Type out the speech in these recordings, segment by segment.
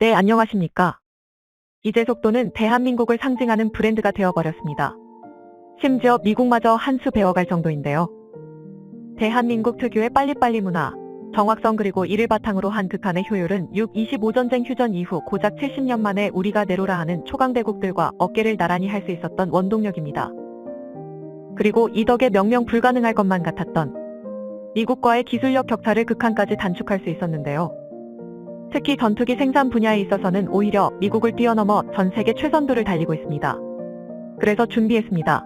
네, 안녕하십니까. 이제 속도는 대한민국을 상징하는 브랜드가 되어버렸습니다. 심지어 미국마저 한 수 배워갈 정도인데요. 대한민국 특유의 빨리빨리 문화, 정확성 그리고 이를 바탕으로 한 극한의 효율은 6.25 전쟁 휴전 이후 고작 70년 만에 우리가 내로라 하는 초강대국들과 어깨를 나란히 할 수 있었던 원동력입니다. 그리고 이 덕에 명명 불가능할 것만 같았던 미국과의 기술력 격차를 극한까지 단축할 수 있었는데요. 특히 전투기 생산 분야에 있어서는 오히려 미국을 뛰어넘어 전 세계 최선두를 달리고 있습니다. 그래서 준비했습니다.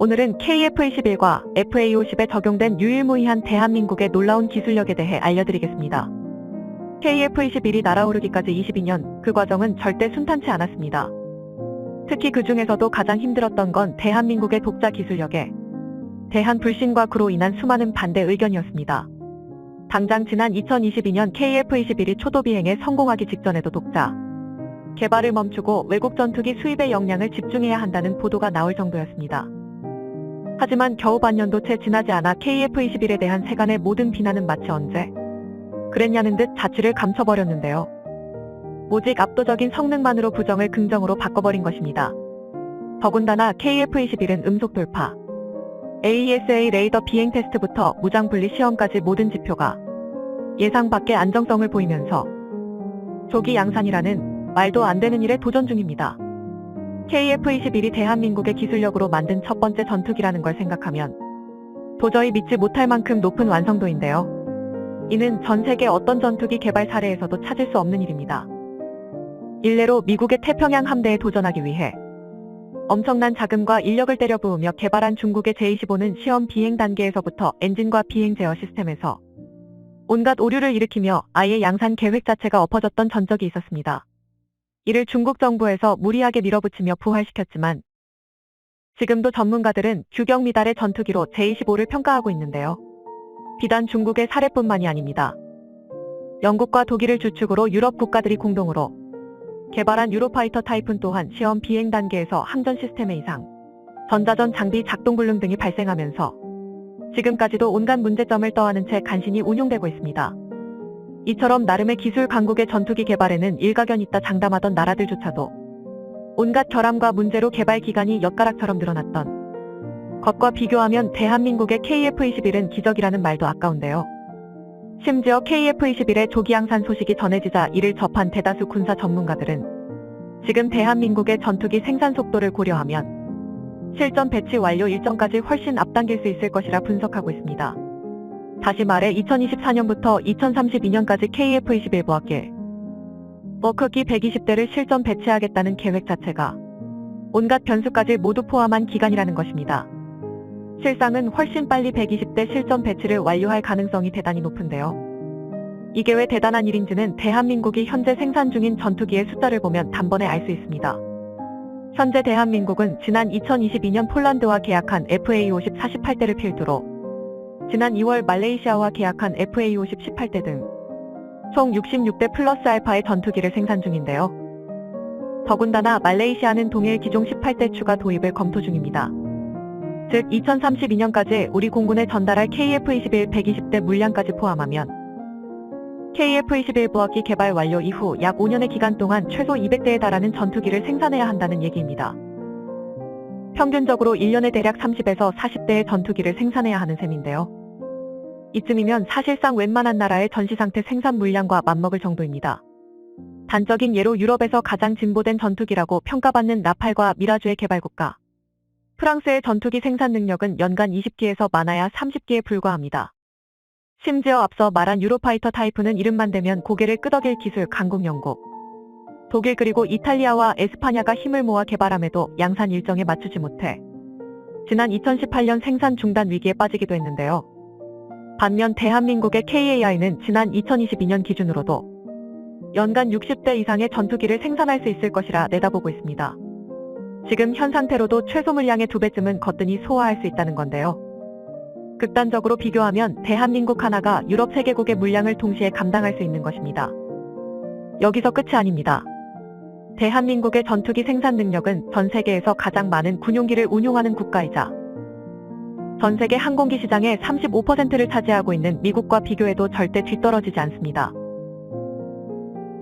오늘은 KF-21과 FA-50에 적용된 유일무이한 대한민국의 놀라운 기술력에 대해 알려드리겠습니다. KF-21이 날아오르기까지 22년, 그 과정은 절대 순탄치 않았습니다. 특히 그 중에서도 가장 힘들었던 건 대한민국의 독자 기술력에 대한 불신과 그로 인한 수많은 반대 의견이었습니다. 당장 지난 2022년 KF-21이 초도 비행에 성공하기 직전에도 독자 개발을 멈추고 외국 전투기 수입에 역량을 집중해야 한다는 보도가 나올 정도였습니다. 하지만 겨우 반년도 채 지나지 않아 KF-21에 대한 세간의 모든 비난은 마치 언제 그랬냐는 듯 자취를 감춰버렸는데요. 오직 압도적인 성능만으로 부정을 긍정으로 바꿔버린 것입니다. 더군다나 KF-21은 음속 돌파, AESA 레이더 비행 테스트부터 무장 분리 시험까지 모든 지표가 예상 밖의 안정성을 보이면서 조기 양산이라는 말도 안 되는 일에 도전 중입니다. KF-21이 대한민국의 기술력으로 만든 첫 번째 전투기라는 걸 생각하면 도저히 믿지 못할 만큼 높은 완성도인데요. 이는 전 세계 어떤 전투기 개발 사례에서도 찾을 수 없는 일입니다. 일례로 미국의 태평양 함대에 도전하기 위해 엄청난 자금과 인력을 때려부으며 개발한 중국의 J-15는 시험 비행 단계에서부터 엔진과 비행 제어 시스템에서 온갖 오류를 일으키며 아예 양산 계획 자체가 엎어졌던 전적이 있었습니다. 이를 중국 정부에서 무리하게 밀어붙이며 부활시켰지만 지금도 전문가들은 규격 미달의 전투기로 J-15를 평가하고 있는데요. 비단 중국의 사례뿐만이 아닙니다. 영국과 독일을 주축으로 유럽 국가들이 공동으로 개발한 유로파이터 타이푼 또한 시험 비행 단계에서 항전 시스템의 이상, 전자전 장비 작동 불능 등이 발생하면서 지금까지도 온갖 문제점을 떠안은 채 간신히 운용되고 있습니다. 이처럼 나름의 기술 강국의 전투기 개발에는 일가견 있다 장담하던 나라들조차도 온갖 결함과 문제로 개발 기간이 엿가락처럼 늘어났던 것과 비교하면 대한민국의 KF-21은 기적이라는 말도 아까운데요. 심지어 KF-21의 조기 양산 소식이 전해지자 이를 접한 대다수 군사 전문가들은 지금 대한민국의 전투기 생산 속도를 고려하면 실전 배치 완료 일정까지 훨씬 앞당길 수 있을 것이라 분석하고 있습니다. 다시 말해 2024년부터 2032년까지 KF-21 부하길 워커기 120대를 실전 배치하겠다는 계획 자체가 온갖 변수까지 모두 포함한 기간이라는 것입니다. 실상은 훨씬 빨리 120대 실전 배치를 완료할 가능성이 대단히 높은데요. 이게 왜 대단한 일인지는 대한민국이 현재 생산 중인 전투기의 숫자를 보면 단번에 알 수 있습니다. 현재 대한민국은 지난 2022년 폴란드와 계약한 FA-50 48대를 필두로 지난 2월 말레이시아와 계약한 FA-50 18대 등 총 66대 플러스 알파의 전투기를 생산 중인데요. 더군다나 말레이시아는 동일 기종 18대 추가 도입을 검토 중입니다. 즉 2032년까지 우리 공군에 전달할 KF-21 120대 물량까지 포함하면 KF-21 부하기 개발 완료 이후 약 5년의 기간 동안 최소 200대에 달하는 전투기를 생산해야 한다는 얘기입니다. 평균적으로 1년에 대략 30에서 40대의 전투기를 생산해야 하는 셈인데요. 이쯤이면 사실상 웬만한 나라의 전시상태 생산 물량과 맞먹을 정도입니다. 단적인 예로 유럽에서 가장 진보된 전투기라고 평가받는 라팔과 미라주의 개발국가 프랑스의 전투기 생산 능력은 연간 20기에서 많아야 30기에 불과합니다. 심지어 앞서 말한 유로파이터 타이푼은 이름만 대면 고개를 끄덕일 기술 강국 영국, 독일 그리고 이탈리아와 에스파냐가 힘을 모아 개발함에도 양산 일정에 맞추지 못해 지난 2018년 생산 중단 위기에 빠지기도 했는데요. 반면 대한민국의 KAI는 지난 2022년 기준으로도 연간 60대 이상의 전투기를 생산할 수 있을 것이라 내다보고 있습니다. 지금 현 상태로도 최소 물량의 2배쯤은 거뜬히 소화할 수 있다는 건데요. 극단적으로 비교하면 대한민국 하나가 유럽 3개국의 물량을 동시에 감당할 수 있는 것입니다. 여기서 끝이 아닙니다. 대한민국의 전투기 생산 능력은 전 세계에서 가장 많은 군용기를 운용하는 국가이자 전 세계 항공기 시장의 35%를 차지하고 있는 미국과 비교해도 절대 뒤떨어지지 않습니다.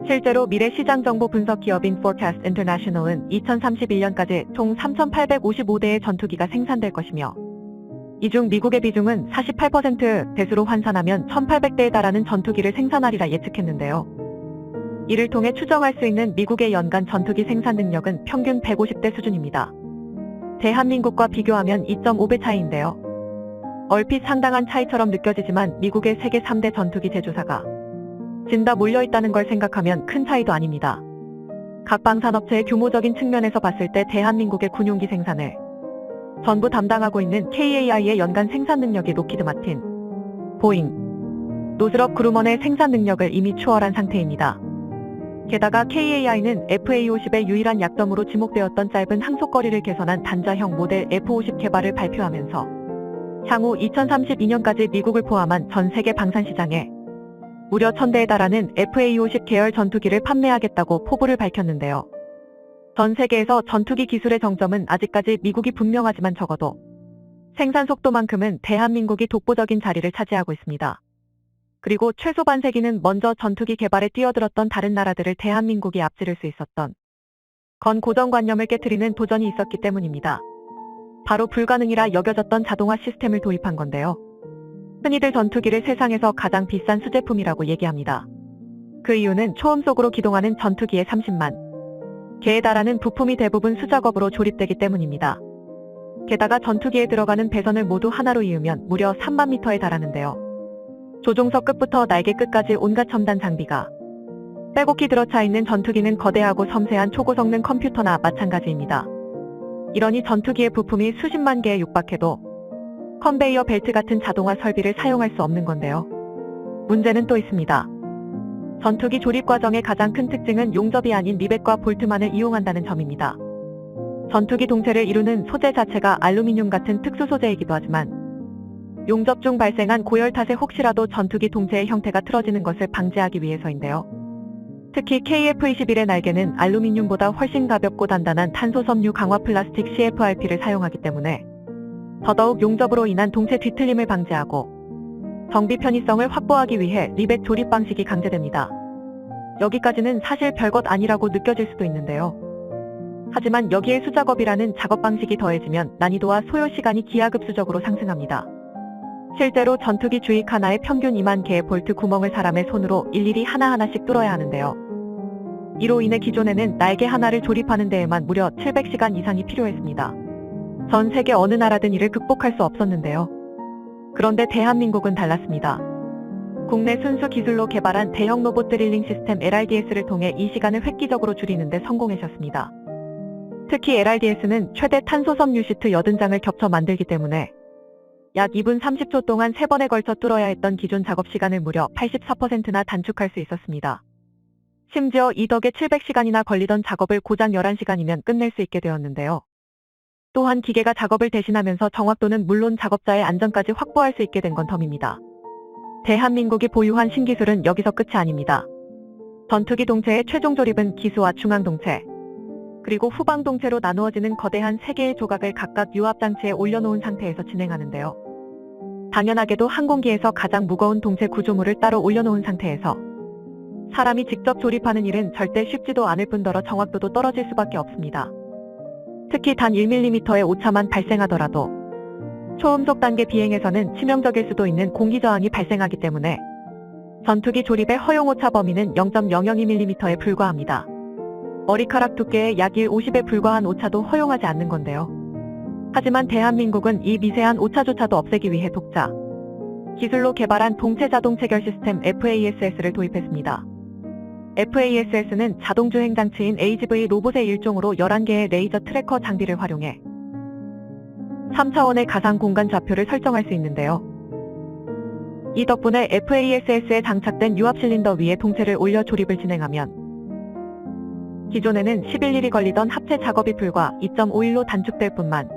실제로 미래 시장 정보 분석 기업인 Forecast International은 2031년까지 총 3,855대의 전투기가 생산될 것이며 이 중 미국의 비중은 48%, 대수로 환산하면 1,800대에 달하는 전투기를 생산하리라 예측했는데요. 이를 통해 추정할 수 있는 미국의 연간 전투기 생산 능력은 평균 150대 수준입니다. 대한민국과 비교하면 2.5배 차이인데요. 얼핏 상당한 차이처럼 느껴지지만 미국의 세계 3대 전투기 제조사가 진다 몰려있다는 걸 생각하면 큰 차이도 아닙니다. 각 방산업체의 규모적인 측면에서 봤을 때 대한민국의 군용기 생산을 전부 담당하고 있는 KAI의 연간 생산 능력이 록히드 마틴, 보잉, 노스럽 그루먼의 생산 능력을 이미 추월한 상태입니다. 게다가 KAI는 FA50의 유일한 약점으로 지목되었던 짧은 항속거리를 개선한 단자형 모델 F50 개발을 발표하면서 향후 2032년까지 미국을 포함한 전 세계 방산 시장에 무려 1,000대에 달하는 FA50 계열 전투기를 판매하겠다고 포부를 밝혔는데요. 전 세계에서 전투기 기술의 정점은 아직까지 미국이 분명하지만 적어도 생산 속도만큼은 대한민국이 독보적인 자리를 차지하고 있습니다. 그리고 최소 반세기는 먼저 전투기 개발에 뛰어들었던 다른 나라들을 대한민국이 앞지를 수 있었던 건 고정관념을 깨트리는 도전이 있었기 때문입니다. 바로 불가능이라 여겨졌던 자동화 시스템을 도입한 건데요. 흔히들 전투기를 세상에서 가장 비싼 수제품이라고 얘기합니다. 그 이유는 초음속으로 기동하는 전투기의 30만 개에 달하는 부품이 대부분 수작업으로 조립되기 때문입니다. 게다가 전투기에 들어가는 배선을 모두 하나로 이으면 무려 3만 미터에 달하는데요. 조종석 끝부터 날개 끝까지 온갖 첨단 장비가 빼곡히 들어차 있는 전투기는 거대하고 섬세한 초고성능 컴퓨터나 마찬가지입니다. 이러니 전투기의 부품이 수십만 개에 육박해도 컨베이어 벨트 같은 자동화 설비를 사용할 수 없는 건데요. 문제는 또 있습니다. 전투기 조립 과정의 가장 큰 특징은 용접이 아닌 리벳과 볼트만을 이용한다는 점입니다. 전투기 동체를 이루는 소재 자체가 알루미늄 같은 특수 소재이기도 하지만 용접 중 발생한 고열 탓에 혹시라도 전투기 동체의 형태가 틀어지는 것을 방지하기 위해서인데요. 특히 KF-21의 날개는 알루미늄보다 훨씬 가볍고 단단한 탄소 섬유 강화 플라스틱 CFRP를 사용하기 때문에 더더욱 용접으로 인한 동체 뒤틀림을 방지하고 정비 편의성을 확보하기 위해 리벳 조립 방식이 강제됩니다. 여기까지는 사실 별것 아니라고 느껴질 수도 있는데요. 하지만 여기에 수작업이라는 작업 방식이 더해지면 난이도와 소요 시간이 기하급수적으로 상승합니다. 실제로 전투기 주익 하나에 평균 2만 개의 볼트 구멍을 사람의 손으로 일일이 하나하나씩 뚫어야 하는데요. 이로 인해 기존에는 날개 하나를 조립하는 데에만 무려 700시간 이상이 필요했습니다. 전 세계 어느 나라든 이를 극복할 수 없었는데요. 그런데 대한민국은 달랐습니다. 국내 순수 기술로 개발한 대형 로봇 드릴링 시스템 LRDS를 통해 이 시간을 획기적으로 줄이는 데 성공하셨습니다. 특히 LRDS는 최대 탄소 섬유 시트 80장을 겹쳐 만들기 때문에 약 2분 30초 동안 3번에 걸쳐 뚫어야 했던 기존 작업 시간을 무려 84%나 단축할 수 있었습니다. 심지어 이 덕에 700시간이나 걸리던 작업을 고작 11시간이면 끝낼 수 있게 되었는데요. 또한 기계가 작업을 대신하면서 정확도는 물론 작업자의 안전까지 확보할 수 있게 된 건 덤입니다. 대한민국이 보유한 신기술은 여기서 끝이 아닙니다. 전투기 동체의 최종 조립은 기수와 중앙 동체, 그리고 후방 동체로 나누어지는 거대한 3개의 조각을 각각 유압장치에 올려놓은 상태에서 진행하는데요. 당연하게도 항공기에서 가장 무거운 동체 구조물을 따로 올려놓은 상태에서 사람이 직접 조립하는 일은 절대 쉽지도 않을 뿐더러 정확도도 떨어질 수밖에 없습니다. 특히 단 1mm의 오차만 발생하더라도 초음속 단계 비행에서는 치명적일 수도 있는 공기저항이 발생하기 때문에 전투기 조립의 허용 오차 범위는 0.002mm에 불과합니다. 머리카락 두께의 약 1/50에 불과한 오차도 허용하지 않는 건데요. 하지만 대한민국은 이 미세한 오차조차도 없애기 위해 독자 기술로 개발한 동체 자동 체결 시스템 FASS를 도입했습니다. FASS는 자동주행 장치인 AGV 로봇의 일종으로 11개의 레이저 트래커 장비를 활용해 3차원의 가상 공간 좌표를 설정할 수 있는데요. 이 덕분에 FASS에 장착된 유압 실린더 위에 동체를 올려 조립을 진행하면 기존에는 11일이 걸리던 합체 작업이 불과 2.5일로 단축될 뿐만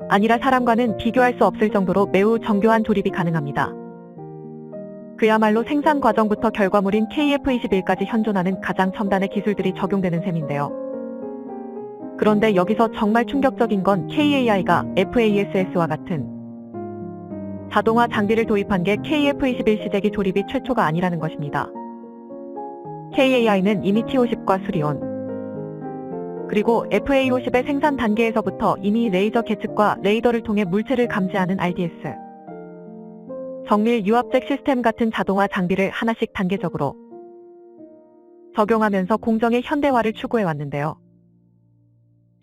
아니라 사람과는 비교할 수 없을 정도로 매우 정교한 조립이 가능합니다. 그야말로 생산 과정부터 결과물인 KF-21까지 현존하는 가장 첨단의 기술들이 적용되는 셈인데요. 그런데 여기서 정말 충격적인 건 KAI가 FASS와 같은 자동화 장비를 도입한 게 KF-21 시제기 조립이 최초가 아니라는 것입니다. KAI는 이미 T50과 수리온, 그리고 FA50의 생산 단계에서부터 이미 레이저 계측과 레이더를 통해 물체를 감지하는 RDS, 정밀 유압잭 시스템 같은 자동화 장비를 하나씩 단계적으로 적용하면서 공정의 현대화를 추구해 왔는데요.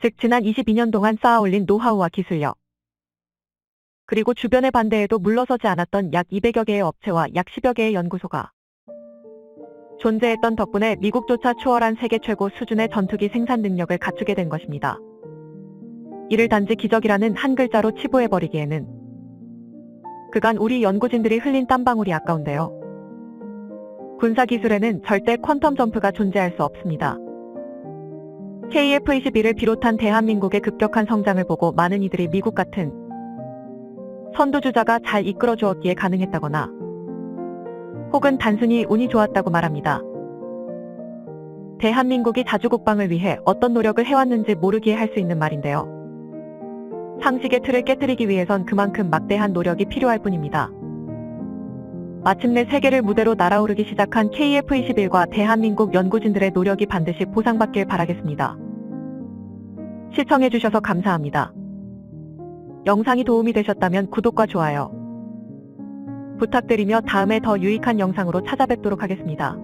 즉 지난 22년 동안 쌓아올린 노하우와 기술력, 그리고 주변의 반대에도 물러서지 않았던 약 200여 개의 업체와 약 10여 개의 연구소가 존재했던 덕분에 미국조차 추월한 세계 최고 수준의 전투기 생산 능력을 갖추게 된 것입니다. 이를 단지 기적이라는 한 글자로 치부해버리기에는 그간 우리 연구진들이 흘린 땀방울이 아까운데요. 군사기술에는 절대 퀀텀 점프가 존재할 수 없습니다. KF-21을 비롯한 대한민국의 급격한 성장을 보고 많은 이들이 미국 같은 선두주자가 잘 이끌어주었기에 가능했다거나 혹은 단순히 운이 좋았다고 말합니다. 대한민국이 자주국방을 위해 어떤 노력을 해왔는지 모르기에 할 수 있는 말인데요. 상식의 틀을 깨뜨리기 위해선 그만큼 막대한 노력이 필요할 뿐입니다. 마침내 세계를 무대로 날아오르기 시작한 KF-21과 대한민국 연구진들의 노력이 반드시 보상받길 바라겠습니다. 시청해주셔서 감사합니다. 영상이 도움이 되셨다면 구독과 좋아요 부탁드리며 다음에 더 유익한 영상으로 찾아뵙도록 하겠습니다.